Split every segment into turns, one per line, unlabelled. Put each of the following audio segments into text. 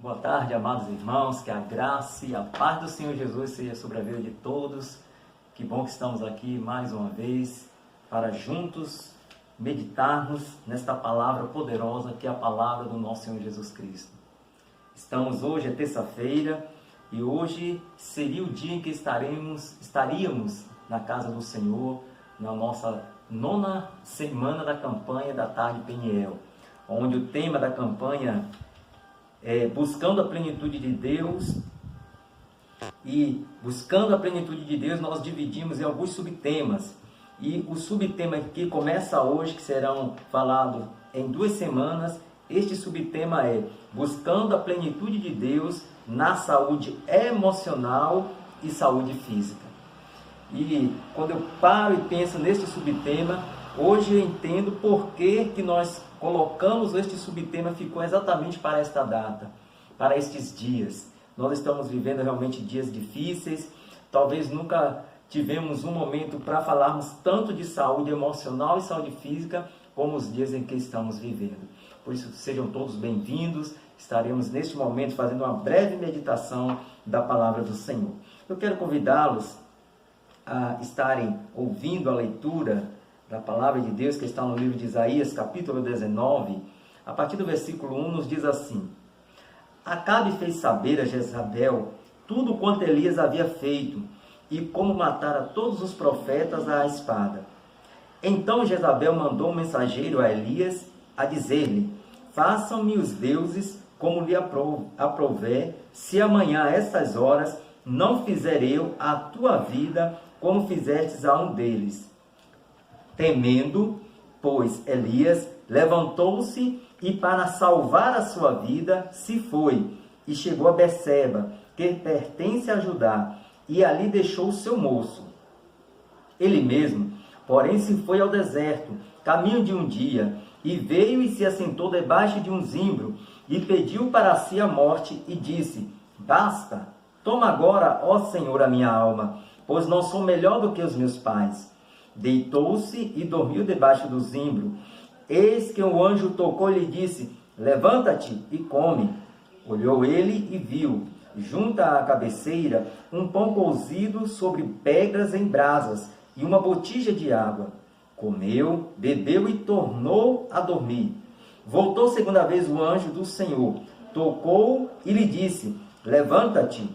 Boa tarde, amados irmãos, que a graça e a paz do Senhor Jesus seja sobre a vida de todos. Que bom que estamos aqui mais uma vez para juntos meditarmos nesta palavra poderosa que é a palavra do nosso Senhor Jesus Cristo. Hoje é terça-feira e hoje seria o dia em que estaríamos na casa do Senhor, na nossa 9ª semana da campanha da Tarde Peniel, onde o tema da campanha buscando a plenitude de Deus. E buscando a plenitude de Deus nós dividimos em alguns subtemas, e o subtema que começa hoje, que serão falados em 2 semanas, este subtema é buscando a plenitude de Deus na saúde emocional e saúde física. E quando eu paro e penso neste subtema, hoje eu entendo por que nós colocamos este subtema, ficou exatamente para esta data, para estes dias. Nós estamos vivendo realmente dias difíceis, talvez nunca tivemos um momento para falarmos tanto de saúde emocional e saúde física como os dias em que estamos vivendo. Por isso, sejam todos bem-vindos, estaremos neste momento fazendo uma breve meditação da palavra do Senhor. Eu quero convidá-los a estarem ouvindo a leitura da palavra de Deus que está no livro de Isaías, capítulo 19, a partir do versículo 1, nos diz assim: Acabe fez saber a Jezabel tudo quanto Elias havia feito, e como matara todos os profetas à espada. Então Jezabel mandou um mensageiro a Elias a dizer-lhe: Façam-me os deuses como lhe aprouver, se amanhã a estas horas não fizer eu a tua vida como fizestes a um deles. Temendo, pois, Elias levantou-se e, para salvar a sua vida, se foi e chegou a Berseba, que pertence a Judá, e ali deixou o seu moço. Ele mesmo, porém, se foi ao deserto, caminho de um dia, e veio e se assentou debaixo de um zimbro, e pediu para si a morte, e disse: Basta, toma agora, ó Senhor, a minha alma, pois não sou melhor do que os meus pais. Deitou-se e dormiu debaixo do zimbro. Eis que um anjo tocou-lhe e disse: Levanta-te e come. Olhou ele e viu, junto à cabeceira, um pão cozido sobre pedras em brasas e uma botija de água. Comeu, bebeu e tornou a dormir. Voltou segunda vez o anjo do Senhor, tocou e lhe disse: Levanta-te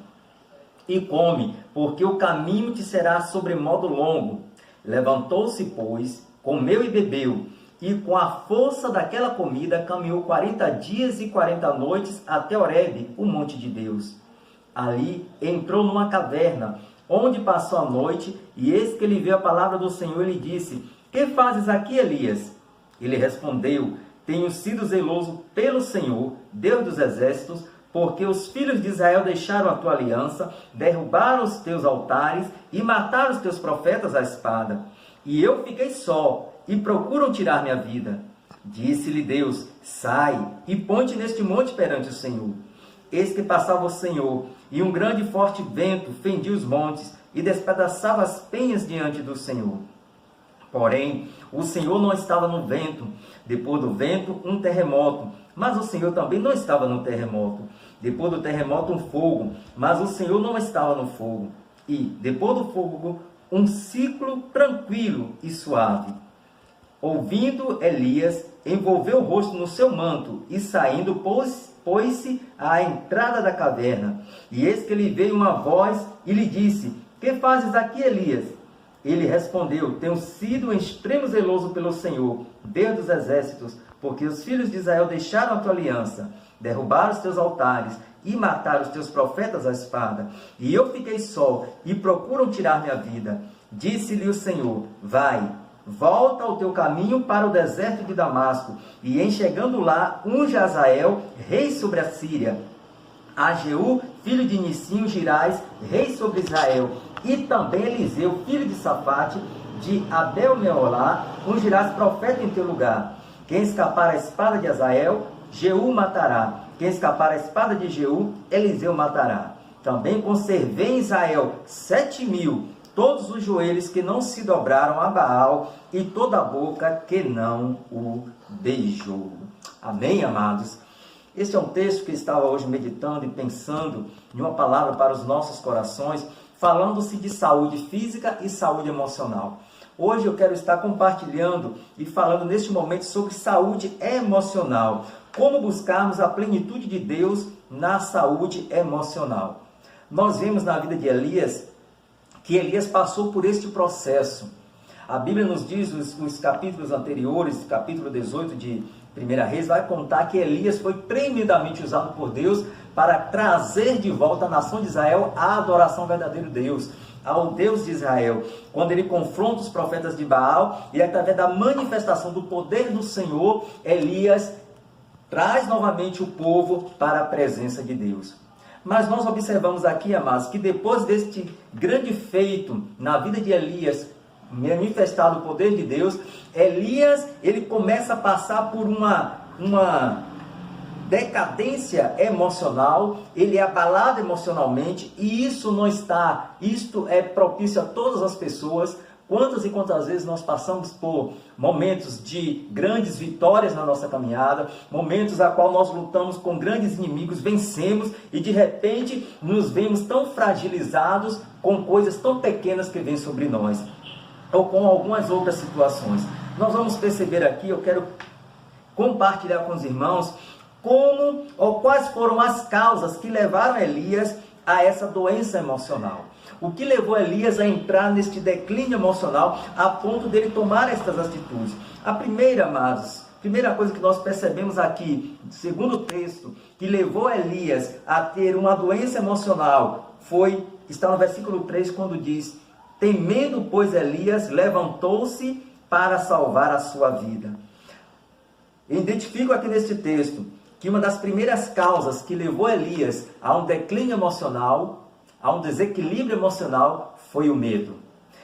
e come, porque o caminho te será sobremodo longo. Levantou-se, pois, comeu e bebeu, e com a força daquela comida caminhou 40 dias e 40 noites até Horebe, o monte de Deus. Ali entrou numa caverna, onde passou a noite, e eis que ele viu a palavra do Senhor e lhe disse: Que fazes aqui, Elias? Ele respondeu: Tenho sido zeloso pelo Senhor, Deus dos exércitos, porque os filhos de Israel deixaram a tua aliança, derrubaram os teus altares e mataram os teus profetas à espada. E eu fiquei só, e procuram tirar minha vida. Disse-lhe Deus: Sai e ponte neste monte perante o Senhor. Eis que passava o Senhor, e um grande e forte vento fendia os montes, e despedaçava as penhas diante do Senhor. Porém, o Senhor não estava no vento. Depois do vento, um terremoto. Mas o Senhor também não estava no terremoto. Depois do terremoto, um fogo. Mas o Senhor não estava no fogo. E, depois do fogo, um ciclo tranquilo e suave. Ouvindo, Elias envolveu o rosto no seu manto e, saindo, pôs-se à entrada da caverna. E eis que lhe veio uma voz e lhe disse: Que fazes aqui, Elias? Ele respondeu: Tenho sido em extremo zeloso pelo Senhor, Deus dos exércitos, porque os filhos de Israel deixaram a tua aliança, derrubaram os teus altares e mataram os teus profetas à espada. E eu fiquei só, e procuram tirar minha vida. Disse-lhe o Senhor: Vai, volta ao teu caminho para o deserto de Damasco, e em chegando lá, unge Azael, rei sobre a Síria, a Jeú, filho de Nissim, ungirás, rei sobre Israel, e também Eliseu, filho de Safate, de Abel-Meolá, ungirás profeta em teu lugar. Quem escapar à espada de Azael, Jeú matará. Quem escapar à espada de Jeú, Eliseu matará. Também conservei em Israel 7.000, todos os joelhos que não se dobraram a Baal, e toda a boca que não o beijou. Amém, amados? Este é um texto que estava hoje meditando e pensando em uma palavra para os nossos corações, falando-se de saúde física e saúde emocional. Hoje eu quero estar compartilhando e falando neste momento sobre saúde emocional. Como buscarmos a plenitude de Deus na saúde emocional. Nós vemos na vida de Elias que Elias passou por este processo. A Bíblia nos diz, nos capítulos anteriores, capítulo 18 de 1 Reis, vai contar que Elias foi tremendamente usado por Deus para trazer de volta a nação de Israel à adoração ao verdadeiro Deus, ao Deus de Israel, quando ele confronta os profetas de Baal e através da manifestação do poder do Senhor, Elias traz novamente o povo para a presença de Deus. Mas nós observamos aqui, amados, que depois deste grande feito na vida de Elias, manifestado o poder de Deus, Elias, ele começa a passar por uma decadência emocional, ele é abalado emocionalmente, e isto é propício a todas as pessoas. Quantas e quantas vezes nós passamos por momentos de grandes vitórias na nossa caminhada, momentos a qual nós lutamos com grandes inimigos, vencemos e de repente nos vemos tão fragilizados com coisas tão pequenas que vêm sobre nós, ou com algumas outras situações. Nós vamos perceber aqui, eu quero compartilhar com os irmãos como ou quais foram as causas que levaram Elias a essa doença emocional. O que levou Elias a entrar neste declínio emocional a ponto dele tomar estas atitudes? A primeira, amados, primeira coisa que nós percebemos aqui, segundo o texto, que levou Elias a ter uma doença emocional, está no versículo 3, quando diz: temendo, pois, Elias levantou-se para salvar a sua vida. Eu identifico aqui neste texto que uma das primeiras causas que levou Elias a um declínio emocional, a um desequilíbrio emocional, foi o medo.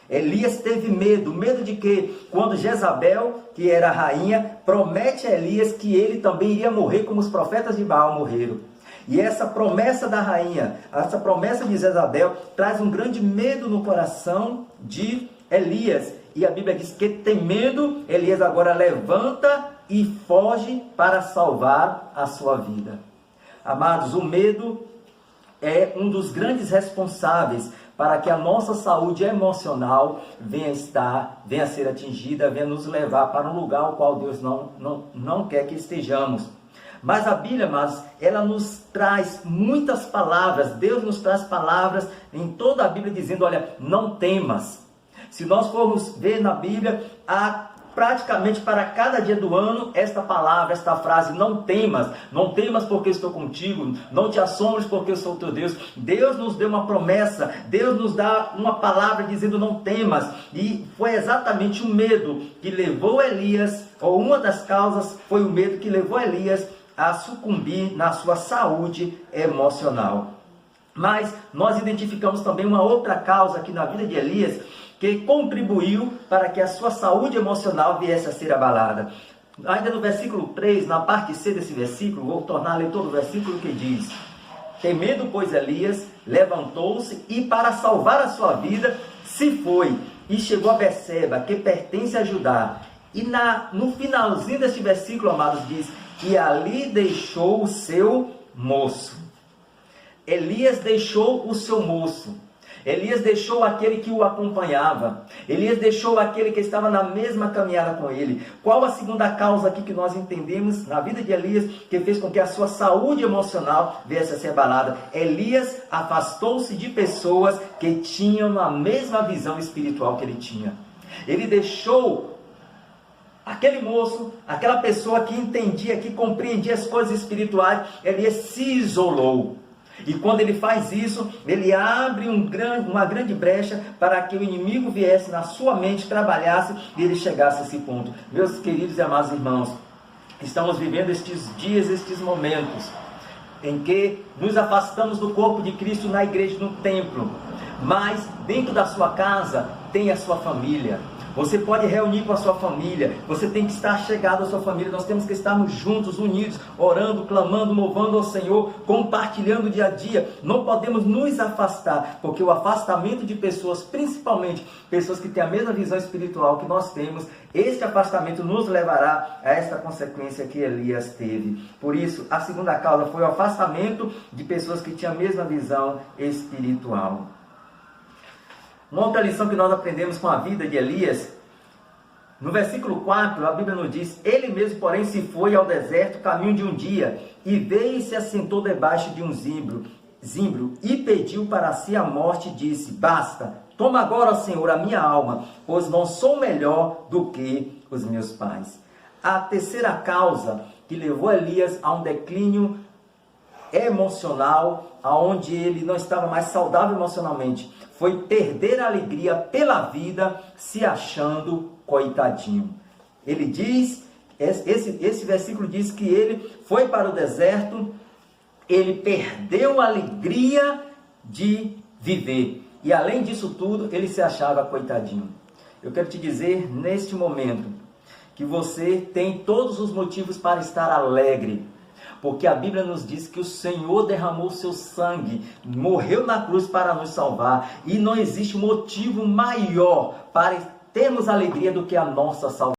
Elias teve medo de que quando Jezabel, que era a rainha, promete a Elias que ele também iria morrer como os profetas de Baal morreram. E essa promessa da rainha, essa promessa de Jezabel, traz um grande medo no coração de Elias. E a Bíblia diz que, temendo, Elias agora levanta e foge para salvar a sua vida. Amados, o medo é um dos grandes responsáveis para que a nossa saúde emocional venha a ser atingida, venha nos levar para um lugar ao qual Deus não quer que estejamos. Mas a Bíblia, amados, ela nos traz muitas palavras, Deus nos traz palavras em toda a Bíblia dizendo: olha, não temas. Se nós formos ver na Bíblia, praticamente para cada dia do ano, esta palavra, esta frase: não temas porque estou contigo, não te assombres porque eu sou teu Deus. Deus nos deu uma promessa, Deus nos dá uma palavra dizendo: não temas. E foi exatamente o medo que levou Elias, ou uma das causas foi o medo que levou Elias a sucumbir na sua saúde emocional. Mas nós identificamos também uma outra causa aqui na vida de Elias, que contribuiu para que a sua saúde emocional viesse a ser abalada. Ainda no versículo 3, na parte C desse versículo, vou tornar a leitura do versículo, que diz: temendo, pois, Elias levantou-se e, para salvar a sua vida, se foi e chegou a Berseba, que pertence a Judá. E no finalzinho deste versículo, amados, diz: e ali deixou o seu moço. Elias deixou o seu moço. Elias deixou aquele que o acompanhava. Elias deixou aquele que estava na mesma caminhada com ele. Qual a segunda causa aqui que nós entendemos na vida de Elias, que fez com que a sua saúde emocional viesse a ser abalada? Elias afastou-se de pessoas que tinham a mesma visão espiritual que ele tinha. Ele deixou aquele moço, aquela pessoa que entendia, que compreendia as coisas espirituais. Elias se isolou. E quando ele faz isso, ele abre uma grande brecha para que o inimigo viesse na sua mente, trabalhasse e ele chegasse a esse ponto. Meus queridos e amados irmãos, estamos vivendo estes dias, estes momentos, em que nos afastamos do corpo de Cristo na igreja, no templo, mas dentro da sua casa tem a sua família. Você pode reunir com a sua família, você tem que estar chegado à sua família, nós temos que estarmos juntos, unidos, orando, clamando, louvando ao Senhor, compartilhando o dia a dia. Não podemos nos afastar, porque o afastamento de pessoas, principalmente pessoas que têm a mesma visão espiritual que nós temos, este afastamento nos levará a esta consequência que Elias teve. Por isso, a segunda causa foi o afastamento de pessoas que tinham a mesma visão espiritual. Uma outra lição que nós aprendemos com a vida de Elias, no versículo 4, a Bíblia nos diz: ele mesmo, porém, se foi ao deserto, caminho de um dia, e veio e se assentou debaixo de um zimbro, e pediu para si a morte, e disse: basta, toma agora, Senhor, a minha alma, pois não sou melhor do que os meus pais. A terceira causa que levou Elias a um declínio emocional, aonde ele não estava mais saudável emocionalmente, foi perder a alegria pela vida, se achando coitadinho. Ele diz, esse versículo diz que ele foi para o deserto, ele perdeu a alegria de viver. E além disso tudo, ele se achava coitadinho. Eu quero te dizer, neste momento, que você tem todos os motivos para estar alegre. Porque a Bíblia nos diz que o Senhor derramou o seu sangue, morreu na cruz para nos salvar. E não existe motivo maior para termos alegria do que a nossa salvação.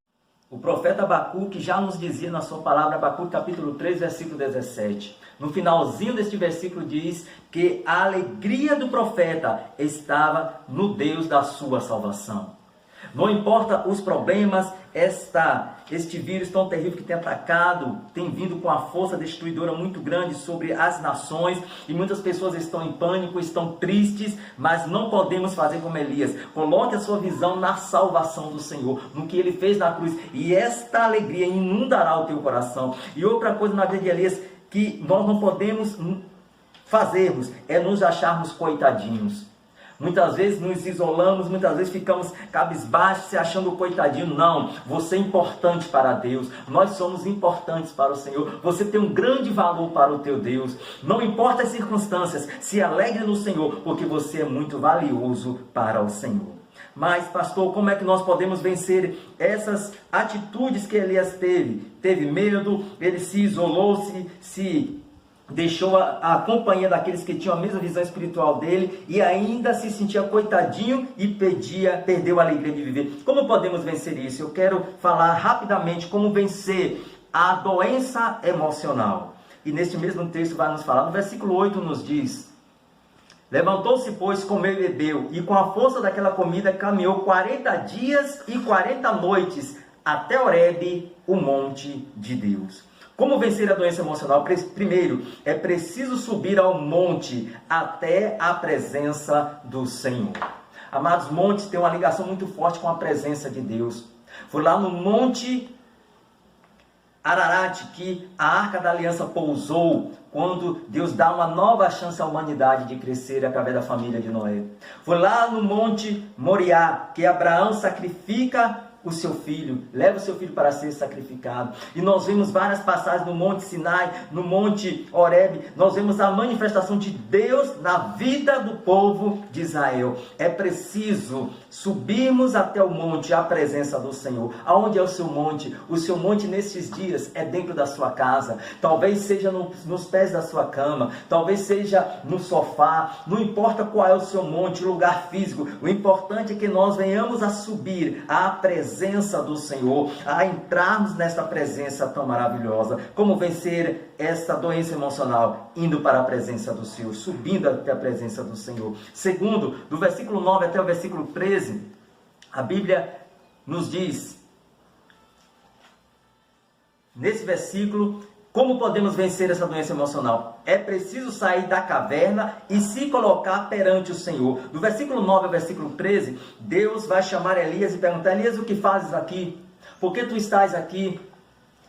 O profeta Abacuque já nos dizia na sua palavra, Abacuque capítulo 3, versículo 17. No finalzinho deste versículo diz que a alegria do profeta estava no Deus da sua salvação. Não importa os problemas, este vírus tão terrível que tem atacado, tem vindo com a força destruidora muito grande sobre as nações, e muitas pessoas estão em pânico, estão tristes, mas não podemos fazer como Elias. Coloque a sua visão na salvação do Senhor, no que ele fez na cruz, e esta alegria inundará o teu coração. E outra coisa na vida de Elias que nós não podemos fazermos é nos acharmos coitadinhos. Muitas vezes nos isolamos, muitas vezes ficamos cabisbaixos, se achando coitadinho. Não, você é importante para Deus. Nós somos importantes para o Senhor. Você tem um grande valor para o teu Deus. Não importa as circunstâncias, se alegre no Senhor, porque você é muito valioso para o Senhor. Mas, pastor, como é que nós podemos vencer essas atitudes que Elias teve? Teve medo, ele se isolou, se deixou a companhia daqueles que tinham a mesma visão espiritual dele e ainda se sentia coitadinho e perdeu a alegria de viver. Como podemos vencer isso? Eu quero falar rapidamente como vencer a doença emocional. E neste mesmo texto vai nos falar, no versículo 8 nos diz: levantou-se, pois, comeu e bebeu, e com a força daquela comida caminhou 40 dias e 40 noites até Horebe, o monte de Deus. Como vencer a doença emocional? Primeiro, é preciso subir ao monte até a presença do Senhor. Amados, montes têm uma ligação muito forte com a presença de Deus. Foi lá no Monte Ararat que a Arca da Aliança pousou, quando Deus dá uma nova chance à humanidade de crescer através da família de Noé. Foi lá no Monte Moriá que Abraão sacrifica o seu filho, leva o seu filho para ser sacrificado. E nós vemos várias passagens no Monte Sinai, no Monte Horebe. Nós vemos a manifestação de Deus na vida do povo de Israel. É preciso subirmos até o monte, a presença do Senhor. Aonde é o seu monte? O seu monte nesses dias é dentro da sua casa. Talvez seja nos pés da sua cama. Talvez seja no sofá. Não importa qual é o seu monte, o lugar físico. O importante é que nós venhamos a subir à presença do Senhor, a entrarmos nesta presença tão maravilhosa. Como vencer esta doença emocional? Indo para a presença do Senhor, subindo até a presença do Senhor. Segundo, do versículo 9 até o versículo 13, a Bíblia nos diz, nesse versículo, como podemos vencer essa doença emocional? É preciso sair da caverna e se colocar perante o Senhor. Do versículo 9 ao versículo 13, Deus vai chamar Elias e perguntar: Elias, o que fazes aqui? Por que tu estás aqui?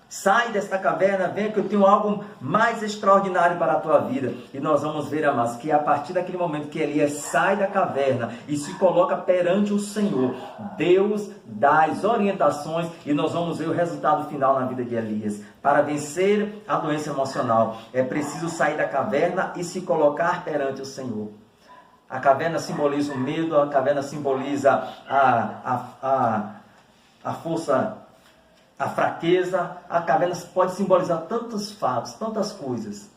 Sai desta caverna, vem que eu tenho algo mais extraordinário para a tua vida. E nós vamos ver, amados, que a partir daquele momento que Elias sai da caverna e se coloca perante o Senhor, Deus dá as orientações e nós vamos ver o resultado final na vida de Elias. Para vencer a doença emocional, é preciso sair da caverna e se colocar perante o Senhor. A caverna simboliza o medo, a caverna simboliza a força, a fraqueza. A caverna pode simbolizar tantos fatos, tantas coisas.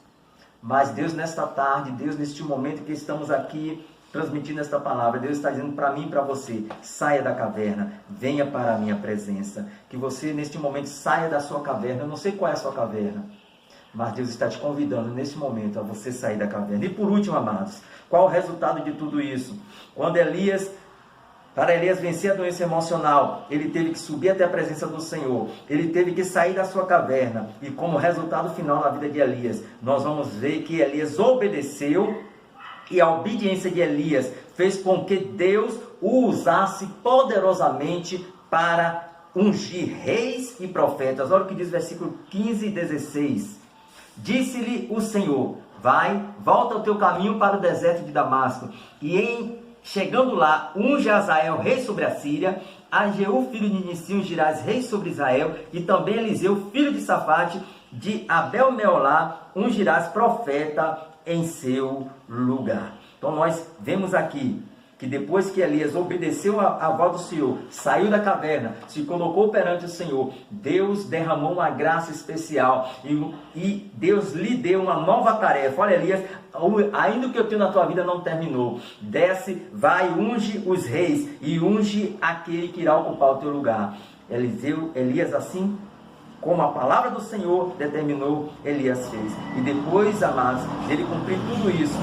Mas Deus nesta tarde, Deus neste momento que estamos aqui transmitindo esta palavra, Deus está dizendo para mim e para você: saia da caverna, venha para a minha presença. Que você neste momento saia da sua caverna. Eu não sei qual é a sua caverna, mas Deus está te convidando nesse momento a você sair da caverna. E por último, amados, qual o resultado de tudo isso? Quando para Elias vencer a doença emocional, ele teve que subir até a presença do Senhor. Ele teve que sair da sua caverna. E como resultado final na vida de Elias, nós vamos ver que Elias obedeceu. E a obediência de Elias fez com que Deus o usasse poderosamente para ungir reis e profetas. Olha o que diz o versículo 15 e 16. Disse-lhe o Senhor: vai, volta ao teu caminho para o deserto de Damasco, e chegando lá, unge Azael rei sobre a Síria, a Jeú filho de Nissi ungirás rei sobre Israel, e também Eliseu filho de Safate de Abel-Meolá ungirás profeta em seu lugar. Então nós vemos aqui que depois que Elias obedeceu a voz do Senhor, saiu da caverna, se colocou perante o Senhor, Deus derramou uma graça especial e Deus lhe deu uma nova tarefa. Olha, Elias, ainda o que eu tenho na tua vida não terminou. Desce, vai, unge os reis e unge aquele que irá ocupar o teu lugar. Elias, assim como a palavra do Senhor determinou, Elias fez. E depois, amados, ele cumprir tudo isso,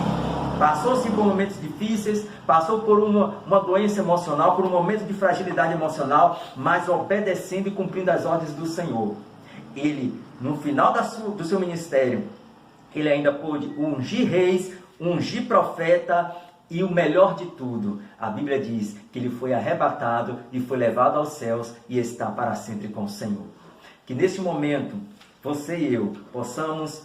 passou-se por momentos difíceis, passou por uma doença emocional, por um momento de fragilidade emocional, mas obedecendo e cumprindo as ordens do Senhor. Ele, no final do seu ministério, ele ainda pôde ungir reis, ungir profeta, e o melhor de tudo, a Bíblia diz que ele foi arrebatado e foi levado aos céus e está para sempre com o Senhor. Que neste momento, você e eu possamos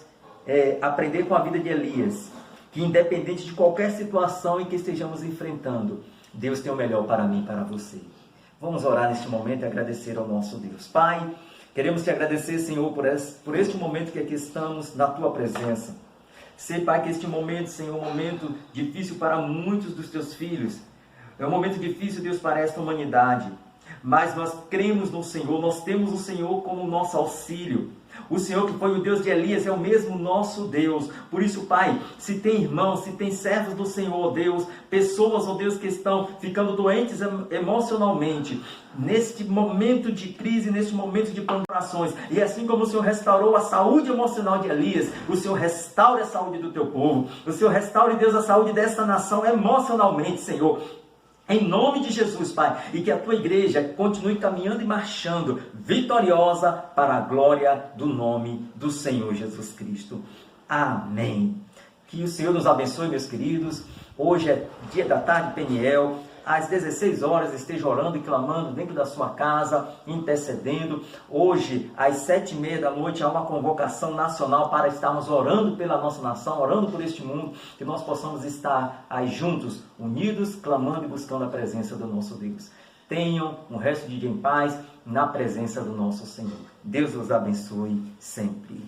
aprender com a vida de Elias, que independente de qualquer situação em que estejamos enfrentando, Deus tem o melhor para mim e para você. Vamos orar neste momento e agradecer ao nosso Deus. Pai, queremos te agradecer, Senhor, por este momento que aqui estamos na tua presença. Sei, Pai, que este momento, Senhor, é um momento difícil para muitos dos teus filhos. É um momento difícil, Deus, para esta humanidade. Mas nós cremos no Senhor, nós temos o Senhor como nosso auxílio. O Senhor que foi o Deus de Elias é o mesmo nosso Deus. Por isso, Pai, se tem irmãos, se tem servos do Senhor, ó Deus, pessoas, ó Deus, que estão ficando doentes emocionalmente, neste momento de crise, neste momento de plantações, e assim como o Senhor restaurou a saúde emocional de Elias, o Senhor restaure a saúde do teu povo. O Senhor restaure, Deus, a saúde desta nação emocionalmente, Senhor. Em nome de Jesus, Pai, e que a tua igreja continue caminhando e marchando vitoriosa para a glória do nome do Senhor Jesus Cristo. Amém. Que o Senhor nos abençoe, meus queridos. Hoje é dia da tarde, Peniel. Às 16 horas esteja orando e clamando dentro da sua casa, intercedendo. Hoje, às 7h30 da noite, há uma convocação nacional para estarmos orando pela nossa nação, orando por este mundo, que nós possamos estar aí juntos, unidos, clamando e buscando a presença do nosso Deus. Tenham um resto de dia em paz, na presença do nosso Senhor. Deus os abençoe sempre.